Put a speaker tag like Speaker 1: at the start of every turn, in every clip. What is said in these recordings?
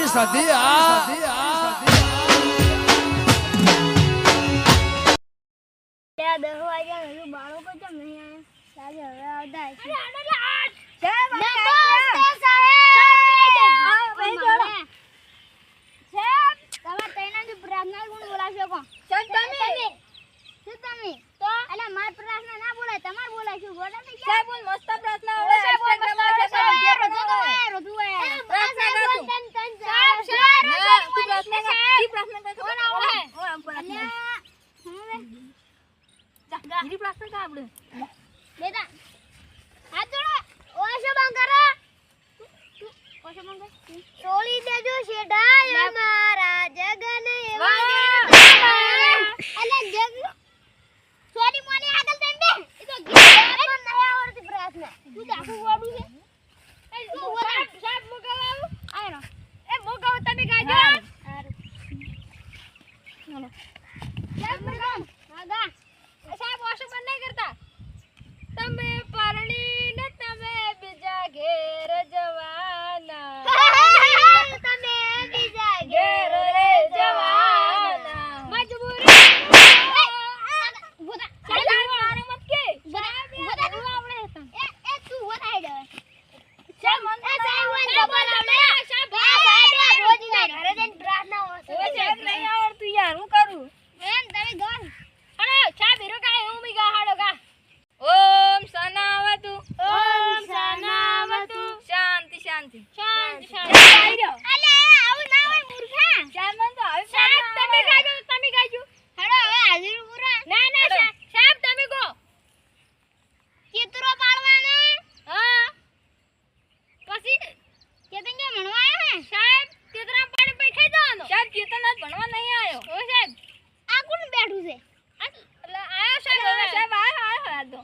Speaker 1: સધી
Speaker 2: બાળકો કેમ નહીં આવ્યા? હવે આવતા પ્રાર્થના કોણ બોલાવશો? કોણ તમે તો અલા માર પ્રાર્થના ના બોલાય, તમાર બોલાવશું. ગોડા થઈ ગયા બોલ મસ્ત પ્રાર્થના આવે. સોળી દેજો શેઢાય મારા જગન અલા જગ સોરી મોની આગળ તંબે ઈ તો ગીત પણ નહી આવડતી પ્રાર્થના. તું દાખું વાડું છે એ તું વરા સાહેબ મોગાવ આયરો એ મોગાવ તમે ગાજો. હાલો સાહેબ મોગાવ આગા સાહેબ ઓશો પણ નહીં કરતા. તમે પરણી ને તમે બીજા ઘેર જવાના, તમે બીજા ઘેર રે જવાના મજબૂરી બોતા ચાલ મારો મત કે બોતા તું આવડે એ તું વરાઈ દે ચાલ મન એ સાહેબ વન બોલ આવડે સાહેબ રોજી ના ઘરે જઈને પ્રાર્થના હોય સાહેબ નહીં આવડતું યાર હું કરું એમ તમે ગો અરે સાહેબ હીરો કાય હું મી ગા હાડો ગા. ઓમ સનાવતુ શાંતિ શાંતિ શાંતિ શાંતિ અલે આવું ના હોય મૂર્ખા. ચાલ તો હવે સાહેબ તમે ગાજો હેડો હવે હાજર પૂરા. ના ના સાહેબ તમે ગો ચિત્રો પાડવાનો. હા પછી કેતન કે ભણવા આયા હે સાહેબ? ચિત્રો પાડી પઈ ખાઈ જવાનો સાહેબ. ચેતન આજ ભણવા નહીં આયો. ઓ સાહેબ આ કોણ બેઠું છે? એટલે આયો સાહેબ. સાહેબ આયો તો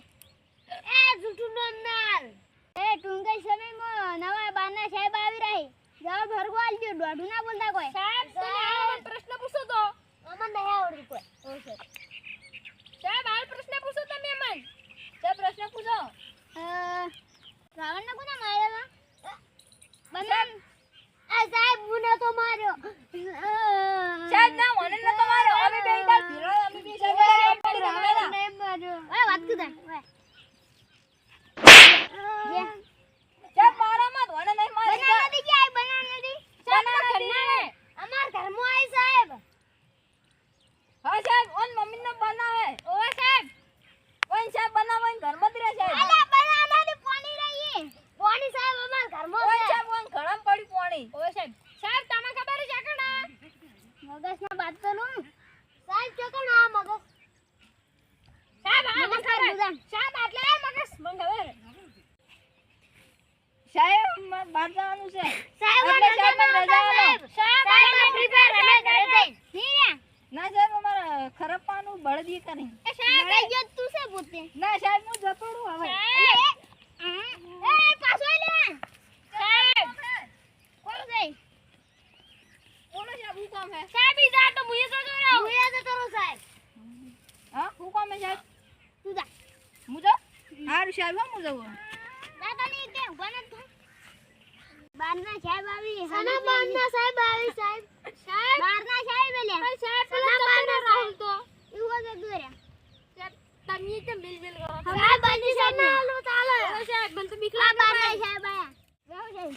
Speaker 2: એ જૂઠું નંદલ એ ટુંગા સમયમાં નવા બાના સાહેબ આવી રહી. જવાબ હરગો આલજો, દોઢું ના બોલતા કોઈ. સાહેબ તમે આ પ્રશ્ન પૂછો તો અમન નહીં આવડતું કોઈ. ઓ સાહેબ સાહેબ હાલ પ્રશ્ન પૂછો તમે અમન. સાહેબ પ્રશ્ન પૂછો. રાવણ ને કોને માર્યો? બનન એ સાહેબ મુને તો માર્યો. સાહેબ ના મને ન તો માર્યો. અમે બે ઇદાલ ભીરો અમે બે સાહેબ પડી રમેલા નહીં માર્યો. એ વાત કુદા ઓય સાહેબ મારા મત વને નહીં મારી. બનાના દી કે આઈ બનાના દી બનાના ઘરનાને અમાર ઘરમાં આઈ સાહેબ. હા સાહેબ ઓન મમ્મી ને બનાવે. ઓય સાહેબ કોણ સાહેબ બનાવે ઘરમાં જ રહે સાહેબ. અલા બનાના દી પાણી રહી પાણી સાહેબ અમાર ઘરમાં છે. ઓય સાહેબ ઓન ઘરમાં પડી પાણી. ઓય સાહેબ સાહેબ તમને ખબર છે કણા મગજ ના બાત તો નું સાહેબ ચકણા મગજ સાહેબ આ મગજ સાહેબ આટલે મગજ મને ખબર સાહેબ બહાર જવાનું છે. સાહેબ મને રજા આલો. સાહેબ પ્રિપેર રમે ઘરે જઈ નહીં ના સાહેબ અમારા ખરપાનું બળદી કરી. એ સાહેબ કઈ ગયો તું છે પોતે? ના સાહેબ હું જતો રહું હવે. એ પાછો લે સાહેબ કોણ ગઈ? કોણ સાહેબ હું કામ હે સાહેબ ઈ તો મુયે જતો રહો. મુયે જતો રહો સાહેબ. હા હું કામ હે સાહેબ? તું જા હું જાઉં. હારું સાહેબ હું જાઉં. દાદા ની કે બને બારના સાહેબ આવી. સના બારના સાહેબ આવી સાહેબ. સાહેબ બારના સાહેબ લે સાહેબ સના બારના રાહુલ તો ઈવો જ દોર્યા. સાહેબ તમે કેમ બિલ બિલ કરો? સાહેબ બારની સાહેબ ના લો ચાલે. સાહેબ મને તો બીક લાગે. બારના સાહેબ આયા. જાવ સાહેબ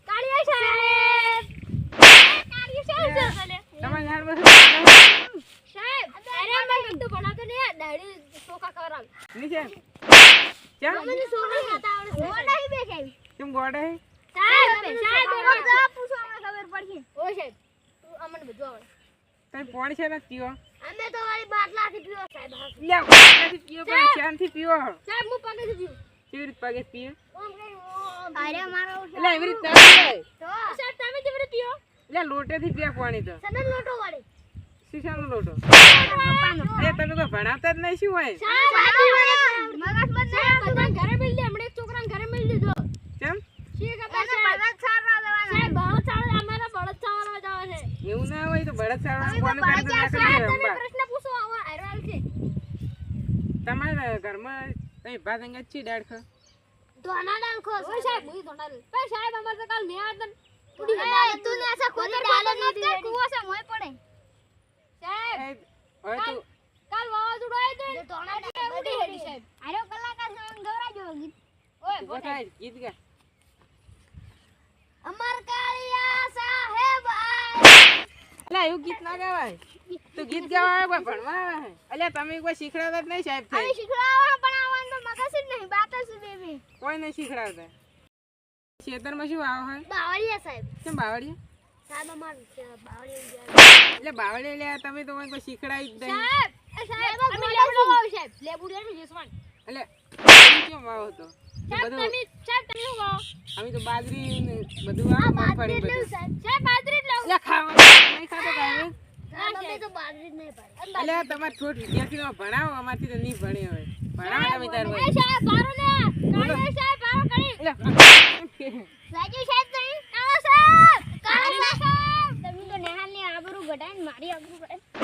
Speaker 2: કાળિયા સાહેબ કાળિયા સાહેબ ચાલે તમાર યાર બસ સાહેબ અરે મને તો બનાતો ને દાડી ચોખા ખવરાવ ની છે ક્યાં મને ચોખા ખાતા આવડે. ગોડા હી બેસાઈ કેમ ગોડા હી સાહેબ સાહેબ પૂછો અમને ખબર પડશે. ઓ સાહેબ તું અમને બધું આવડે. તઈ પાણી છે ને પીવો? અમે તો વાળી બાટલાથી પીવો સાહેબ. લે બાટલાથી પીવો પણ શાનથી પીવો સાહેબ. હું પગેથી પીવું. કેવી રીતે પગે પીએ? અરે મારો એટલે એવી રીતે ના પીએ તો સાહેબ તમે કેવી રીતે પીવો? લે લોટેથી પીએ પાણી તો. સનન લોટો વાળી શીશાનો લોટો પપ્પાનો. એ તમે તો ભણાવતા જ નહીં શું હોય સાહેબ? મગજ મત બધા ઘરે મિલ દે. હમણે એક છોકરાને ઘરે મિલ દીધો. કેમ? શી ખબર છે બળદ છાડવા જવાના. સાહેબ બળદ છાડ અમારા બળદ છાડવા જવા છે. એવું ના હોય તો બળદ છાડવા કોને કરી દે નાખી દે. તમે પ્રશ્ન પૂછો આવા આયરવાલ છે તમારા ઘરમાં તઈ ભાત અંગત છે દાળ ખા ધોના ડાલ ખો
Speaker 1: ઓય સાહેબ હું ધોના ડાલ પણ સાહેબ અમાર તો કાલ મેં આદન
Speaker 2: તું ને ऐसा ખોદર ડાલ ન કર કુવા સે મોય પડે
Speaker 1: સાહેબ
Speaker 3: હવે તું
Speaker 1: કાલ વાવાઝોડું આય તો
Speaker 2: ધોના ડાલ
Speaker 1: ઉડી હેડી સાહેબ
Speaker 2: આરો કલાકાર સંગ ગવરાજો ગીત
Speaker 1: ઓય
Speaker 3: ઉભો થાય ગીત ગા
Speaker 2: અમર કાળિયા સાહેબ
Speaker 3: અલ્યા એવું ગીત ના ગાવાય તું ગીત ગાવા આવે કોઈ ભણવા આવે અલ્યા તમે કોઈ શીખડાવતા જ નહીં સાહેબ
Speaker 2: અમે
Speaker 3: થઈ
Speaker 2: શીખડાવવા પણ આવવાનું તો મગજ જ નહીં બાત જ બેબી
Speaker 3: કોઈ નહીં શીખડાવતા ખેતરમાં શું આવો હોય
Speaker 2: બાવળિયા સાહેબ
Speaker 3: કેમ બાવળીએ
Speaker 2: સાહેબ અમાર બાવળિયા
Speaker 3: એટલે બાવળીએ લ્યા તમે તો કોઈ શીખડાવી જ નહીં
Speaker 1: સાહેબ અમે લેબુ વાવ સાહેબ લેબુ રેનું જેસવાન
Speaker 3: એટલે કેમ વાવો તો
Speaker 1: સાહેબ
Speaker 3: બધું
Speaker 1: તમે સાહેબ તમે શું વાવ
Speaker 3: અમે તો બાજરી ને બધું વાવો મગફળી બધું
Speaker 1: સાહેબ બાજરી જ લાવ
Speaker 3: એટલે ખાવા નહીં ખાતો કાંઈ
Speaker 2: અમે તો બાજરી જ નહીં પાડી
Speaker 3: અલ્યા તમારે થોડ વિદ્યાર્થીનો ભણાવો અમારથી તો નહીં ભણે હવે ભણાવો તમે તાર
Speaker 1: એ
Speaker 3: ભાઈ
Speaker 1: સાહેબ બારો ને કાલે સાહેબ બારો કરી
Speaker 2: રાજુ સાહેબ તમે આવો સાહેબ કાળા સાહેબ તમે તો નેહાલ ની આબરૂ ઘટાઈને મારી આબરૂ ઘટાઈ